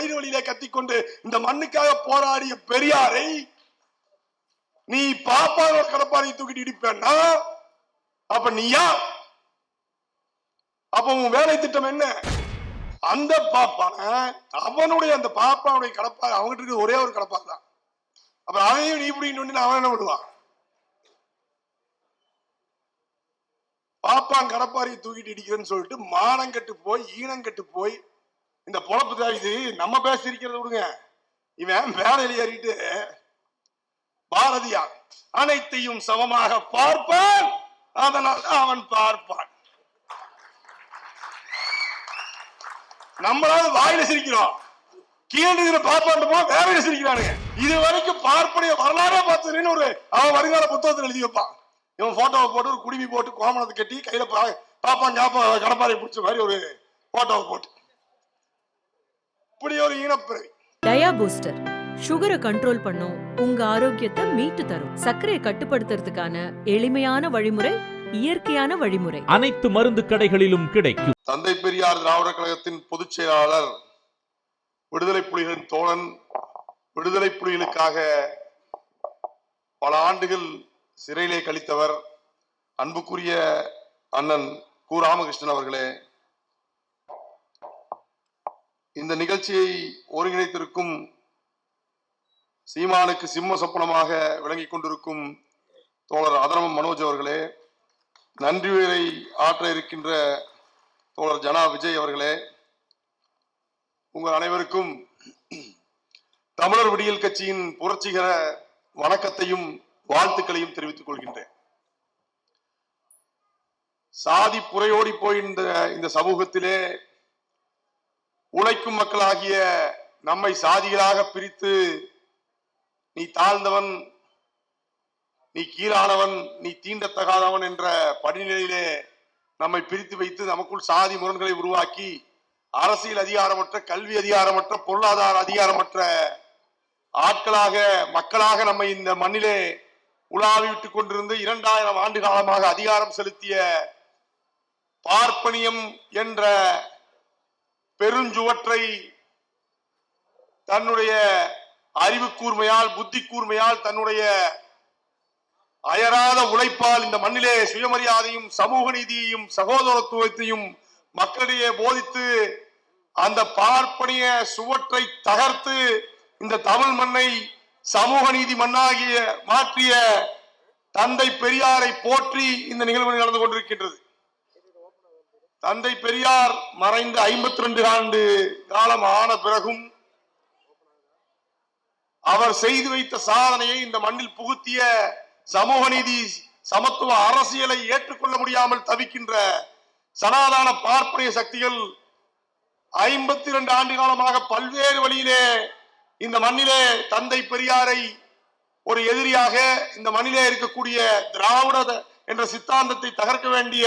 வயிறு வழியிலே கத்திக்கொண்டு இந்த மண்ணுக்காக போராடிய பெரியாரை நீ பாப்பாவோட கடப்பாரை தூக்கிட்டு இடிப்பேன்னா அப்ப நீயா? அப்ப உன் வேலை திட்டம் என்ன? அந்த பாப்பான அவனுடைய அந்த பாப்பாவுடைய கடப்பாறை அவங்ககிட்ட இருக்கு ஒரே ஒரு கடப்பாறை தான். அப்ப அவனையும் நீ இப்படின்னு அவன் என்ன பண்ணுவான்? பாப்பான் கடப்பாறையை தூக்கிட்டு இடிக்கிறேன்னு சொல்லிட்டு மானங்கட்டு போய் ஈனங்கட்டு போய் இந்த பொழப்பு தான் இது. நம்ம பேசிருக்கிறத விடுங்க. இவன் வேலையில் ஏறிட்டு பாரதியார் அனைத்தையும் சமமாக பார்ப்பான், அதனால் அவன் பார்ப்பான். நம்மளால வாயில சிரிக்கிறோம், கீழே பார்ப்பான் வேலையில சிரிக்கிறானுங்க. இது வரைக்கும் பார்ப்பனைய வரலாறே பார்த்ததுன்னு ஒரு அவன் வருங்கால புத்தகத்தில் எழுதி வைப்பான். இவன் போட்டோவை போட்டு ஒரு குடிமி போட்டு கோமணத்தை கட்டி கையில பாப்பான் கடப்பாறை பிடிச்ச மாதிரி ஒரு போட்டோவை போட்டு இப்படி ஒரு ஈனப்பிறவி. டயா பூஸ்டர் சுகரை கண்ட்ரோல் பண்ணும், உங்க ஆரோக்கியத்தை மீட்டு தரும். சர்க்கரையை கட்டுப்படுத்துறதுக்கான எளிமையான வழிமுறை, இயற்கையான வழிமுறை. அனைத்து மருந்து கடைகளிலும் கிடைக்கும். தந்தை பெரியார் திராவிட கழகத்தின் பொதுச் செயலாளர், விடுதலை புலிகளின் தோழன், விடுதலை புலிகளுக்காக பல ஆண்டுகள் சிறையிலே கழித்தவர், அன்புக்குரிய அண்ணன் கு. ராமகிருஷ்ணன் அவர்களே, இந்த நிகழ்ச்சியை ஒருங்கிணைத்திருக்கும் சீமானுக்கு சிம்ம சொப்பனமாக விளங்கிக் கொண்டிருக்கும் தோழர் அதரமம் மனோஜ் அவர்களே, நன்றி உரை ஆற்ற இருக்கின்ற தோழர் ஜனா விஜய் அவர்களே, உங்கள் அனைவருக்கும் தமிழர் விடியல் கட்சியின் புரட்சிகர வணக்கத்தையும் வாழ்த்துக்களையும் தெரிவித்துக் கொள்கின்றேன். சாதி புறையோடி போய் இந்த சமூகத்திலே உழைக்கும் மக்களாகிய நம்மை சாதிகளாக பிரித்து நீ தாழ்ந்தவன், நீ கீழானவன், நீ தீண்டத்தகாதவன் என்ற படிநிலையிலே நம்மை பிரித்து வைத்து நமக்குள் சாதி முரண்களை உருவாக்கி அரசியல் அதிகாரமற்ற, கல்வி அதிகாரமற்ற, பொருளாதார அதிகாரமற்ற ஆட்களாக மக்களாக நம்மை இந்த மண்ணிலே உலாவி விட்டுக் கொண்டிருந்து 2000 ஆண்டு காலமாக அதிகாரம் செலுத்திய பார்ப்பனியம் என்ற பெருஞ்சுவற்றை தன்னுடைய அறிவு கூர்மையால், புத்தி கூர்மையால், தன்னுடைய அயராத உழைப்பால் இந்த மண்ணிலே சுயமரியாதையும் சமூக நீதியையும் சகோதரத்துவத்தையும் மக்களிடையே போதித்து அந்த பார்ப்பனிய சுவற்றை தகர்த்து இந்த தமிழ் மண்ணை சமூக நீதி மண்ணாகிய மாற்றிய தந்தை பெரியாரை போற்றி இந்த நிகழ்வு நடந்து கொண்டிருக்கின்றது. தந்தை பெரியார் மறைந்த 52 ஆண்டு காலம் ஆன பிறகும் அவர் செய்து வைத்த சாதனையை இந்த மண்ணில் புகுத்திய சமூக நீதி சமத்துவ அரசியலை ஏற்றுக்கொள்ள முடியாமல் தவிக்கின்ற சனாதன பார்ப்பனிய சக்திகள் 52 ஆண்டு காலமாக பல்வேறு வழியிலே இந்த மண்ணிலே தந்தை பெரியாரை ஒரு எதிரியாக, இந்த மண்ணிலே இருக்கக்கூடிய திராவிட என்ற சித்தாந்தத்தை தகர்க்க வேண்டிய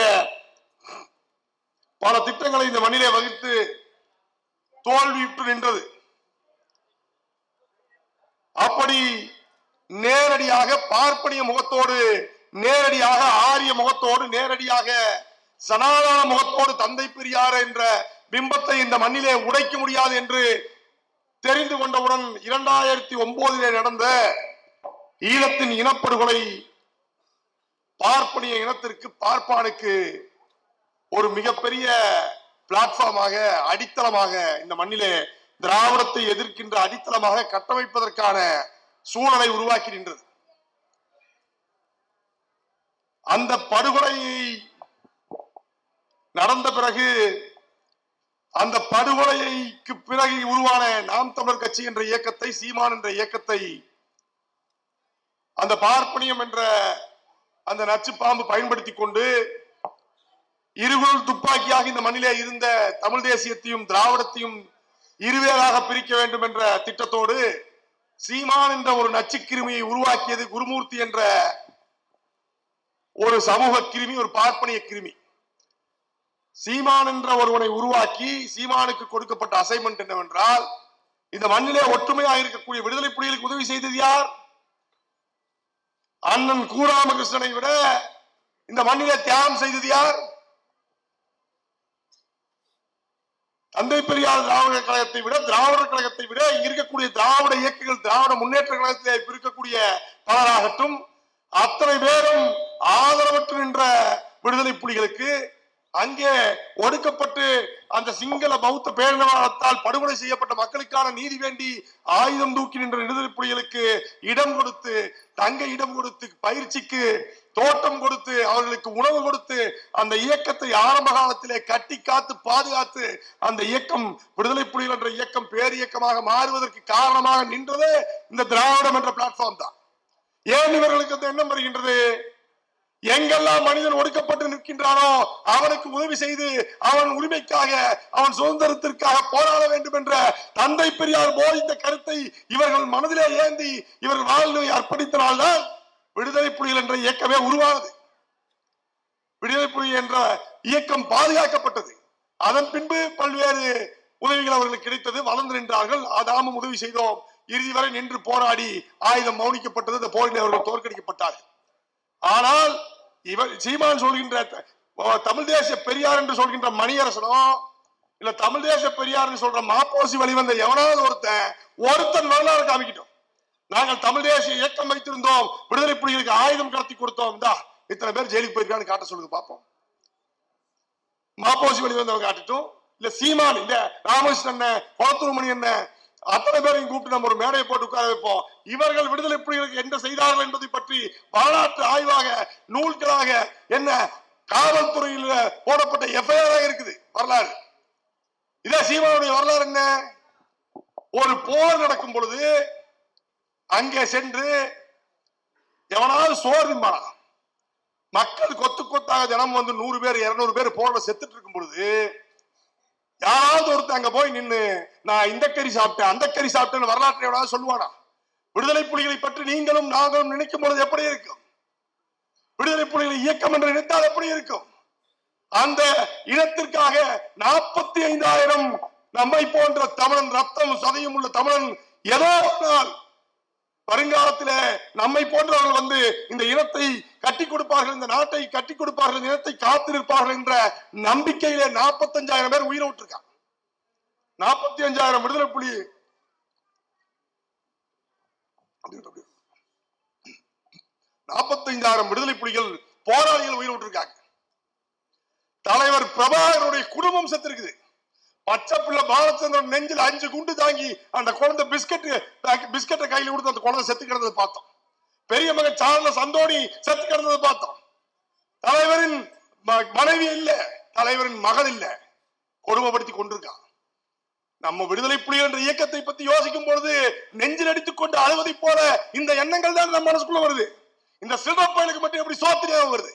பல திட்டங்களை இந்த மண்ணிலே வகுத்து தோல்வியுற்று நின்றது. அப்படி நேரடியாக பார்ப்பனிய முகத்தோடு, நேரடியாக ஆரிய முகத்தோடு, நேரடியாக சனாதன முகத்தோடு தந்தை பெரியார் என்ற பிம்பத்தை இந்த மண்ணிலே உடைக்க முடியாது என்று தெரிந்து கொண்டவுடன் 2009 நடந்த ஈழத்தின் இனப்படுகொலை பார்ப்பனிய இனத்திற்கு, பார்ப்பானுக்கு ஒரு மிகப்பெரிய பிளாட்ஃபார்மாக, அடித்தளமாக இந்த மண்ணிலே திராவிடத்தை எதிர்க்கின்ற அடித்தளமாக கட்டமைப்பதற்கான சூழலை உருவாக்கி நின்றது. அந்த படுகொலையை நடந்த பிறகு, அந்த படுகொலைக்கு பிறகு உருவான நாம் தமிழர் கட்சி என்ற இயக்கத்தை, சீமான் என்ற இயக்கத்தை அந்த பார்ப்பனியம் என்ற அந்த நச்சு பாம்பு பயன்படுத்திக் கொண்டு இருகுழல் துப்பாக்கியாக இந்த மண்ணிலே இருந்த தமிழ் தேசியத்தையும் திராவிடத்தையும் இருவேறாக பிரிக்க வேண்டும் என்ற திட்டத்தோடு சீமான் என்ற ஒரு நச்சு கிருமியை உருவாக்கியது குருமூர்த்தி என்ற ஒரு சமூக கிருமி, ஒரு பார்ப்பனிய கிருமி. சீமான் என்ற ஒருவனை உருவாக்கி சீமானுக்கு கொடுக்கப்பட்ட அசைன்மெண்ட் என்னவென்றால், இந்த மண்ணிலே ஒற்றுமையாக இருக்கக்கூடிய விடுதலை புலிகளுக்கு உதவி செய்தது யார்? அண்ணன் கு. ராமகிருஷ்ணனை விட இந்த மண்ணிலே தியாகம் செய்தது யார்? தந்தை பெரியார் திராவிடர் கழகத்தை விட, திராவிடர் கழகத்தை விட இருக்கக்கூடிய திராவிட இயக்கங்கள், திராவிட முன்னேற்ற கழகத்திலே இருக்கக்கூடிய பலராகட்டும், அத்தனை பேரும் ஆதரவற்று நின்ற விடுதலை புலிகளுக்கு, அங்கே ஒடுக்கப்பட்டு அந்த சிங்கள பௌத்த பேரினவாதத்தால் படுகொலை செய்யப்பட்ட மக்களுக்கான நீதி வேண்டி ஆயுதம் தூக்கி நின்ற விடுதலை புலிகளுக்கு இடம் கொடுத்து, தங்க இடம் கொடுத்து, பயிற்சிக்கு தோட்டம் கொடுத்து, அவர்களுக்கு உணவு கொடுத்து, அந்த இயக்கத்தை ஆரம்ப காலத்திலே கட்டி காத்து பாதுகாத்து அந்த இயக்கம், விடுதலை புலிகள் என்ற இயக்கம் பேர் இயக்கமாக மாறுவதற்கு காரணமாக நின்றது இந்த திராவிடம் என்ற பிளாட்ஃபார்ம் தான். ஏன் இவர்களுக்கு அந்த எண்ணம் வருகின்றது? எங்கெல்லாம் மனிதன் ஒடுக்கப்பட்டு நிற்கின்றானோ அவனுக்கு உதவி செய்து அவன் உரிமைக்காக, அவன் சுதந்திரத்திற்காக போராட வேண்டும் என்ற தந்தை பெரியார் போதித்த கருத்தை இவர்கள் மனதிலே ஏந்தி இவர்கள் வாழ்வை அர்ப்பணித்தனால்தான் விடுதலை புலிகள் என்ற இயக்கமே உருவானது. விடுதலை புலிகள் என்ற இயக்கம் பாதுகாக்கப்பட்டது. அதன் பின்பு பல்வேறு உதவிகள் அவர்களுக்கு கிடைத்தது, வளர்ந்து நின்றார்கள். நாமும் உதவி செய்தோம். இறுதி வரை நின்று போராடி ஆயுதம் மௌனிக்கப்பட்டது. இந்த போரில் அவர்கள் தோற்கடிக்கப்பட்டார்கள். ஆனால் இவர் சீமான் சொல்கின்ற தமிழ் தேசிய பெரியார் என்று சொல்கின்ற மணியரசனோ, இல்ல தமிழ் தேசிய பெரியார் என்று சொல்ற மாப்போசி வழிவந்த எவனாவது ஒருத்தன் வரலாறு காமிக்கிட்டோம். நாங்கள் தமிழ் தேசிய இயக்கம் வைத்திருந்தோம், விடுதலை புலிகளுக்கு ஆயுதம் கடத்தி கொடுத்தோம், இத்தனை பேர் ஜெயிலுக்கு போயிருக்கான்னு காட்ட சொல்லுங்க பாப்போம். மாப்போசி வழிவந்தவங்க காட்டட்டும், இல்ல சீமான், இந்த ராமகிருஷ்ணன், குளத்தூர் மணி என்ன, அத்தனை பேரையும் கூப்பிட்டு நம்ம ஒரு மேடையை போட்டு உட்கார வைப்போம். இவர்கள் விடுதலை புலிகளுக்கு என்ன செய்தார்கள் என்பதை பற்றி வரலாற்று ஆய்வாக, நூல்களாக, என்ன காவல்துறையில் போடப்பட்ட எஃப்ஐஆர் இருக்குது வரலாறு. இதே சீமானுடைய வரலாறு என்ன? ஒரு போர் நடக்கும் பொழுது அங்கே சென்று எவனாவது சோர்விம்பானா, மக்கள் கொத்து கொத்தாக தினம் வந்து 100 பேர் 200 பேர் போர்ல செத்துட்டு இருக்கும் பொழுது யாராவது ஒருத்தர் அங்க போய் நின்று நான் இந்த கறி சாப்பிட்டேன், அந்த கறி சாப்பிட்டேன்னு வரலாற்றை எவனாவது சொல்லுவானா? விடுதலை புலிகளை பற்றி நீங்களும் நாங்களும் நினைக்கும் பொழுது எப்படி இருக்கும்? விடுதலை புலிகளை இயக்கம் என்று நினைத்தால் எப்படி இருக்கும்? அந்த இனத்திற்காக 45,000 நம்மை போன்ற தமிழன், ரத்தம் சதையும் உள்ள தமிழன் ஏதோ ஒரு நாள் வருங்காலத்திலே நம்மை போன்றவர்கள் வந்து இந்த இனத்தை கட்டி கொடுப்பார்கள், இந்த நாட்டை கட்டி கொடுப்பார்கள், இந்த இனத்தை காத்து நிற்பார்கள் என்ற நம்பிக்கையிலே 45,000 பேர் உயிரை விட்டுருக்காங்க. 45,000 விடுதலை புலி 45,000 விடுதலை புலிகள் போராளிகள் உயிரை விட்டுருக்காங்க. தலைவர் பிரபாகரனுடைய குடும்பம் செத்திருக்குது. பச்சை பிள்ளை பாலச்சந்திரன் நெஞ்சில் 5 குண்டு தாங்கி அந்த குழந்தை பிஸ்கட்டை கையில் கொடுத்து அந்த குழந்தை செத்து கிடந்ததை பார்த்தோம். பெரிய மகன் சார்லஸ் சந்தோணி செத்து கிடந்ததை பார்த்தோம். தலைவரின் மனைவி இல்ல, தலைவரின் மகள் இல்ல, கொடுமைப்படுத்தி கொண்டிருக்கான். நம்ம விடுதலை புலிகள் என்ற இயக்கத்தை பத்தி யோசிக்கும் பொழுது நெஞ்சில் அடித்துக் கொண்டு அழுவதை போல இந்த எண்ணங்கள் தான் நம்ம மனசுக்குள்ள வருது. இந்த சிறுவப்பயலுக்கு மட்டும் எப்படி சோத்திரியாக வருது?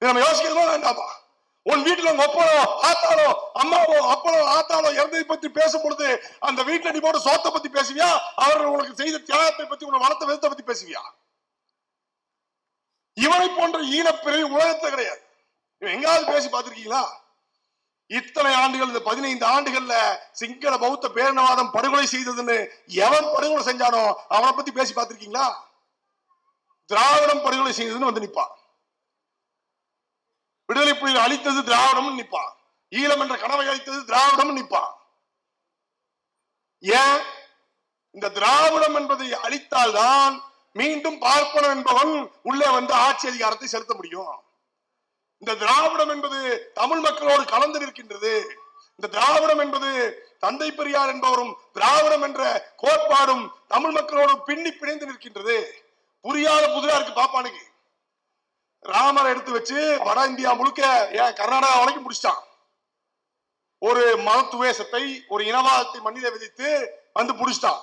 நம்ம யோசிக்கிறதோ வேண்டாமா? உன் வீட்டுல உங்க அப்பனோ ஆத்தாளோ அம்மாவோ அப்பனோ ஆத்தாளோ இறந்ததை பத்தி பேசும் பொழுது அந்த வீட்டுல நீ போட்டு சோத்தை பத்தி பேசுவியா? அவர்கள் உனக்கு செய்த தியாகத்தை பத்தி, உன வளர்த்த விதத்தை பத்தி பேசுவியா? இவனை போன்ற ஈனப்பிறவி உலகத்துல கிடையாது. எங்காவது பேசி பார்த்திருக்கீங்களா? இத்தனை ஆண்டுகள், இந்த 15 ஆண்டுகள்ல சிங்கள பௌத்த பேரினவாதம் படுகொலை செய்ததுன்னு எவன் படுகொலை செஞ்சானோ அவனை பத்தி பேசி பார்த்திருக்கீங்களா? திராவிடம் படுகொலை செய்ததுன்னு வந்து நிப்பான். விடுதலை புலிகள் அழித்தது திராவிடம் நிப்பான். ஈழம் என்ற கனவை அழித்தது திராவிடம் நிப்பான். ஏன்? இந்த திராவிடம் என்பதை அழித்தால்தான் மீண்டும் பார்ப்பனம் என்பவன் உள்ளே வந்து ஆட்சி அதிகாரத்தை செலுத்த முடியும். இந்த திராவிடம் என்பது தமிழ் மக்களோடு கலந்து நிற்கின்றது. இந்த திராவிடம் என்பது தந்தை பெரியார் என்பவரும் திராவிடம் என்ற கோட்பாடும் தமிழ் மக்களோடு பின்னி பிணைந்து நிற்கின்றது. புரியாத புதிரா இருக்கு பாப்பானுக்கு. ராமரை எடுத்து வச்சு வட இந்தியா முழுக்க, ஏன் கர்நாடகா வரைக்கும் முடிச்சிட்டான். ஒரு மதத்துவேசத்தை, ஒரு இனவாதத்தை மண்ணில விதித்து வந்து புடிச்சிட்டான்.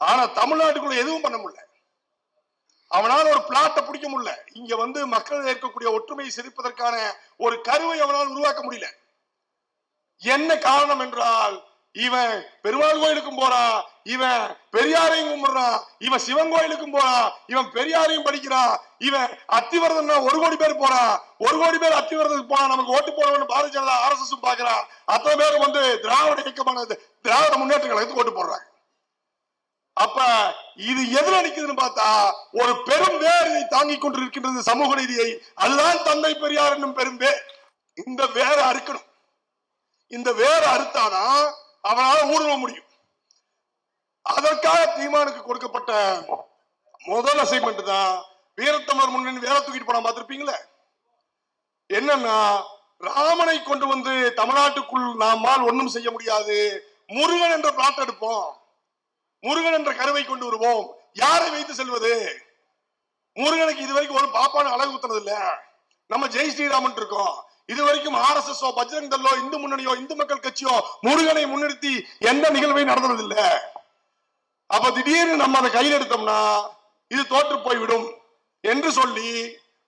ஆனா தமிழ்நாட்டுக்குள்ள எதுவும் பண்ண முடியல. அவனால ஒரு பிளாட்டை பிடிக்க முடியல. இங்க வந்து மக்கள் இருக்கக்கூடிய ஒற்றுமையை சிரிப்பதற்கான ஒரு கருவை அவனால் உருவாக்க முடியல. என்ன காரணம் என்றால், இவன் பெருமாள் கோயிலுக்கும் போறான், இவன் பெரியாரையும் கும்பிடுறான், இவன் சிவன் கோயிலுக்கும் போறான், இவன் பெரியாரையும் படிக்கிறான், இவன் அத்திவரதன் 1 கோடி பேர் போறான், 1 கோடி பேர் அத்திவரதத்துக்கு போறான், நமக்கு ஓட்டு போறவன் பாரதிய ஜனதா RSS பாக்குறான். அத்தனை பேர் வந்து திராவிட இயக்கமான திராவிட முன்னேற்ற கழகத்துக்கு ஓட்டு போடுறாங்க. அப்ப இது எதுல நிக்குதுன்னு பார்த்தா, ஒரு பெரும் வேர் இதை தாங்கிக் கொண்டிருக்கின்றது, சமூக நீதியை. அதுதான் தந்தை பெரியார் என்னும் பெரும் வேர். இந்த வேரை அறுக்கணும். இந்த வேற அறுத்தாதான் அவனால ஊடுருவ முடியும். அதற்காக சீமானுக்கு கொடுக்கப்பட்ட முதல் அசைன்மெண்ட் தான் வீரத்தமிழர் முன்னணி வேலை தூக்கிட்டு போனா பார்த்திருப்பீங்களே. என்னன்னா, ராமனை கொண்டு வந்து தமிழ்நாட்டுக்குள் நம்மால் ஒன்றும் செய்ய முடியாது, முருகன் என்ற பிளாட் எடுப்போம், முருகன் என்ற கருவை கொண்டு வருவோம். யாரை வைத்து செல்வது? முருகனுக்கு இதுவரைக்கும் ஒரு பாப்பான அழகு ஊத்துனது இல்ல. நம்ம ஜெய் ஸ்ரீராமன் இருக்கோம். இதுவரைக்கும் RSS பஜ்ரங் தள்ளோ இந்து முன்னணியோ இந்து மக்கள் கட்சியோ முருகனை முன்னிறுத்தி எந்த நிகழ்வையும் நடந்தது இல்ல. அப்ப திடீர்னு நம்ம அதை கையில் எடுத்தோம்னா இது தோற்று போய்விடும் என்று சொல்லி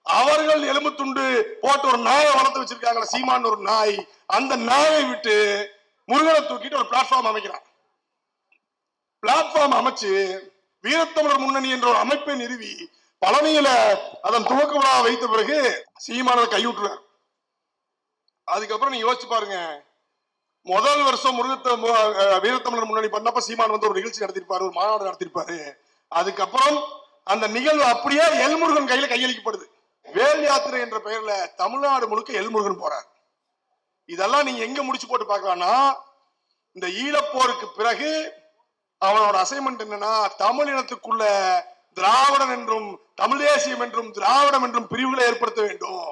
அவர்கள் எலும்பு துண்டு போட்டு ஒரு நாயை வளர்த்து வச்சிருக்காங்க, சீமான் ஒரு நாய். அந்த நாயை விட்டு முருகனை தூக்கிட்டு ஒரு பிளாட்ஃபார்ம் அமைக்கிறான். பிளாட்ஃபார்ம் அமைச்சு வீரத்தமிழர் முன்னணி என்ற ஒரு அமைப்பை நிறுவி பழனியில அதன் துவக்க விழா வைத்த பிறகு சீமானதை கைவிட்டுறார். அதுக்கப்புறம் நீங்க யோசிச்சு பாருங்க, முதல் வருஷம் வீரத்தமிழர் முன்னணி பண்ணப்ப சீமான் வந்து ஒரு நிகழ்ச்சி நடத்திருப்பாரு, ஒரு மாநாடு நடத்திருப்பாரு. அதுக்கப்புறம் அந்த நிகழ்வு அப்படியே எல்முருகன் கையில கையளிக்கப்படுது. வேல் யாத்திரை என்ற பெயர்ல தமிழ்நாடு முழுக்க எல்முருகன் போறார். இதெல்லாம் நீங்க எங்க முடிச்சு போட்டு பார்க்கலாம்னா, இந்த ஈழப்போருக்கு பிறகு அவனோட அசைன்மெண்ட் என்னன்னா, தமிழ் இனத்துக்குள்ள திராவிடன் என்றும் தமிழ் தேசியம் என்றும் திராவிடம் என்றும் பிரிவுகளை ஏற்படுத்த வேண்டும்.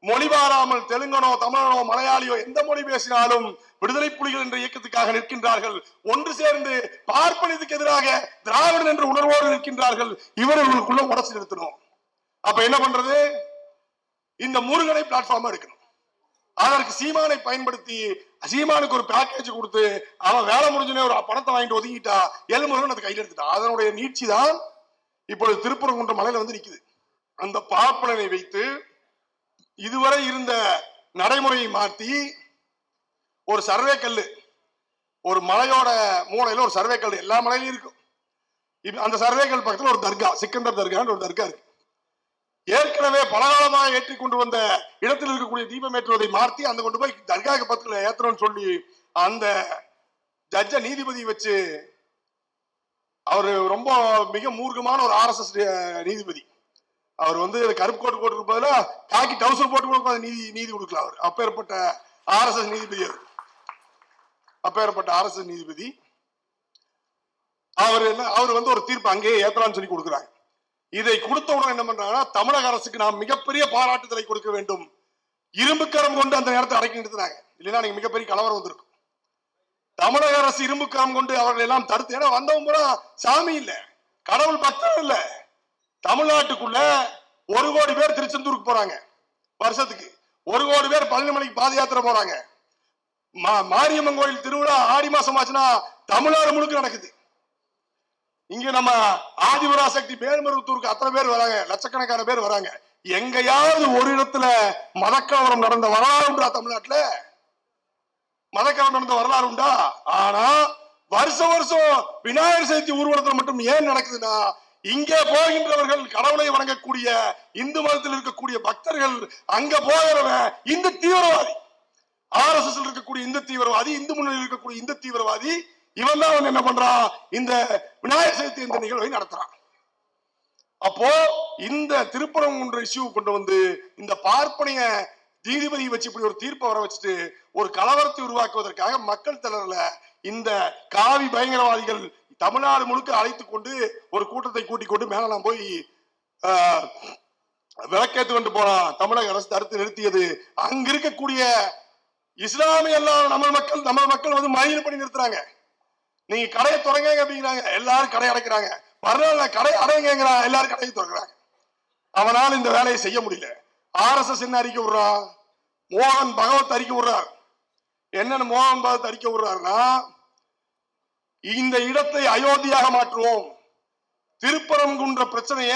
மொழி மாறாமல் தெலுங்கனோ தமிழனோ மலையாளியோ எந்த மொழி பேசினாலும் விடுதலை புலிகள் என்ற இயக்கத்துக்காக நிற்கின்றார்கள். ஒன்று சேர்ந்து பார்ப்பனத்துக்கு எதிராக திராவிடன் என்ற உணர்வோடு நிற்கின்றார்கள். இவர்களுக்குள்ள உடச்சு நிறுத்தணும். அப்ப என்ன பண்றது? இந்த முருகனை பிளாட்ஃபார்மா எடுக்கணும். அதற்கு சீமானை பயன்படுத்தி சீமானுக்கு ஒரு பேக்கேஜ் கொடுத்து அவன் வேலை முடிஞ்சுனே ஒரு பணத்தை வாங்கிட்டு ஒதுங்கிட்டா எல்முருகன் அதை கையில் எடுத்துட்டான். அதனுடைய நீட்சி தான் இப்பொழுது திருப்பரங்குன்ற மலையில வந்து நிக்குது. அந்த பார்ப்பனனை வைத்து இதுவரை இருந்த நடைமுறையை மாற்றி ஒரு சர்வே கல்லு, ஒரு மலையோட மூலையில ஒரு சர்வே கல் எல்லா மலையிலும் இருக்கும். அந்த சர்வே கல் பக்கத்தில் ஒரு தர்கா, சிக்கந்தர் தர்கான்னு ஒரு தர்கா இருக்கு. ஏற்கனவே பலகாலமாக ஏற்றி கொண்டு வந்த இடத்தில் இருக்கக்கூடிய தீபம் ஏற்றுவதை மாற்றி அந்த கொண்டு போய் தர்காவுக்கு பக்கத்தில் ஏற்றணும்னு சொல்லி அந்த ஜட்ஜ நீதிபதி வச்சு, அவரு ரொம்ப மிக மூர்க்கமான ஒரு RSS நீதிபதி. அவர் வந்து கருப்பு கோட்டு போட்டு பதிலா காக்கி டவுசர் போட்டு கூட நீதி கொடுக்கலாம். அவர் அப்பேற்பட்ட RSS நீதிபதி. அப்பேற்பட்ட RSS நீதிபதி அவர் வந்து ஒரு தீர்ப்பு அங்கேயே ஏத்தலாம்னு சொல்லி கொடுக்குறாங்க. இதை கொடுத்த உடனே என்ன பண்றாங்கன்னா, தமிழக அரசுக்கு நாம் மிகப்பெரிய பாராட்டுதலை கொடுக்க வேண்டும். இரும்புக்கரம் கொண்டு அந்த நேரத்தை அடக்கி நிறுத்தினாங்க. இல்லைன்னா நீங்க மிகப்பெரிய கலவரம் வந்திருக்கும். தமிழக அரசு இரும்புக்கரம் கொண்டு அவர்கள் எல்லாம் தடுத்து, ஏன்னா வந்தவங்க பூரா சாமி இல்ல, கடவுள் பக்தர் இல்ல. தமிழ்நாட்டுக்குள்ள 1 கோடி பேர் திருச்செந்தூருக்கு போறாங்க வருஷத்துக்கு, 1 கோடி பேர் பழனிமலைக்கு பாத யாத்திரை போறாங்க. மாரியம்மன் கோயில் திருவிழா ஆடி மாசம் ஆச்சுன்னா தமிழ்நாடு முழுக்க நடக்குது. இங்க நம்ம ஆதிபராசக்தி மேல்மருவத்தூருக்கு அத்தனை பேர் வராங்க, லட்சக்கணக்கான பேர் வராங்க. எங்கயாவது ஒரு இடத்துல மதக்கலவரம் நடந்த வரலாறு உண்டா? தமிழ்நாட்டுல மதக்கலவரம் நடந்த வரலாறு உண்டா? ஆனா வருஷம் வருஷம் விநாயகர் சதுர்த்தி ஊர்வலத்தில் மட்டும் ஏன் நடக்குதுன்னா, இங்கே போகின்றவர்கள் கடவுளை வணங்கக்கூடிய இந்து மதத்தில் இருக்கக்கூடிய பக்தர்கள் அங்க போகிறவன் இந்த தீவிரவாதி, RSS இருக்கக்கூடிய இந்த தீவிரவாதி, இந்து முன்னணியில் இருக்கக்கூடிய இந்த தீவிரவாதி, இவன் தான் என்ன பண்றான், இந்த விநாயகர் சதுர்த்தி இந்த நிகழ்வை நடத்துறான். அப்போ இந்த திருப்பரங்குன்ற இஷ்யூ கொண்டு வந்து இந்த பார்ப்பனிய நீதிபதி வச்சு இப்படி ஒரு தீர்ப்பை வர வச்சுட்டு ஒரு கலவரத்தை உருவாக்குவதற்காக மக்கள் திரள இந்த காவி பயங்கரவாதிகள் தமிழ்நாடு முழுக்க அழைத்து கொண்டு ஒரு கூட்டத்தை கூட்டிக் கொண்டு மேலாம் போய் விளக்கேற்று கொண்டு போறான். தமிழக அரசு தடுத்து நிறுத்தியது. அங்க இருக்கக்கூடிய இஸ்லாமிய எல்லாம் நம்ம மக்கள் வந்து மறியல் பண்ணி நிறுத்துறாங்க. நீங்க கடையை தொடங்க அப்படிங்கிறாங்க, எல்லாரும் கடை அடைக்கிறாங்க. மறுநாள் கடை அடைங்கிறாங்க, எல்லாரும் கடையை திறக்கிறாங்க. அவனால் இந்த வேலையை செய்ய முடியல. RSS என்ன அறிக்கை விடுறான்? மோகன் பகவத் அறிக்கை விடுறார். என்னன்னு மோகன் பகவத் அறிக்கை விடுறாருன்னா, இந்த இடத்தை அயோத்தியாக மாற்றுவோம், திருப்பரங்குன்ற பிரச்சனைய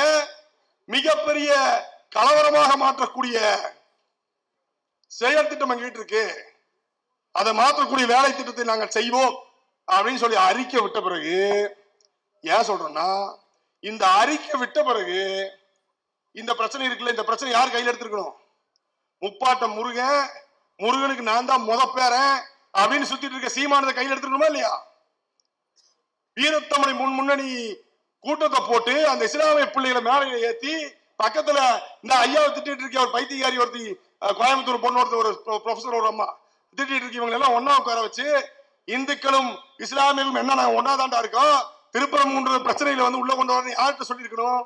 மிகப்பெரிய கலவரமாக மாற்றக்கூடிய செயல் திட்டம் எங்கிட்டு இருக்கு, அதை மாற்றக்கூடிய வேலை திட்டத்தை நாங்கள் செய்வோம் அப்படின்னு சொல்லி அறிக்கை விட்ட பிறகு, ஏன் சொல்றேன்னா, இந்த அறிக்கை விட்ட பிறகு இந்த பிரச்சனை இருக்குல்ல, இந்த பிரச்சனை யார் கையில் எடுத்திருக்கணும்? முப்பாட்டம் முருகனுக்கு நான் தான் பேரன் அப்படின்னு சுத்திட்டு இருக்க சீமானதை கையில் எடுத்துக்கணுமா இல்லையா? வீரத்தமிழ் முன்னணி கூட்டத்தை போட்டு அந்த இஸ்லாமிய பிள்ளைகளை மேலே ஏத்தி பக்கத்துல இந்த ஐயாவை திட்டிட்டு இருக்க ஒரு பைத்தியக்காரி ஒருத்தி, கோயம்புத்தூர் பொண்ணு ஒருத்தர், ஒரு ப்ரொஃபசர், ஒரு அம்மா, திட்டிட்டு இருக்கவங்க எல்லாம் ஒன்னா உட்கார வச்சு இந்துக்களும் இஸ்லாமியர்களும் என்ன நாங்க ஒன்னாதான்டா இருக்கோம், திருப்பரங்குன்ற பிரச்சனையில வந்து உள்ள கொண்டு வரணும் யார்கிட்ட சொல்லியிருக்கணும்?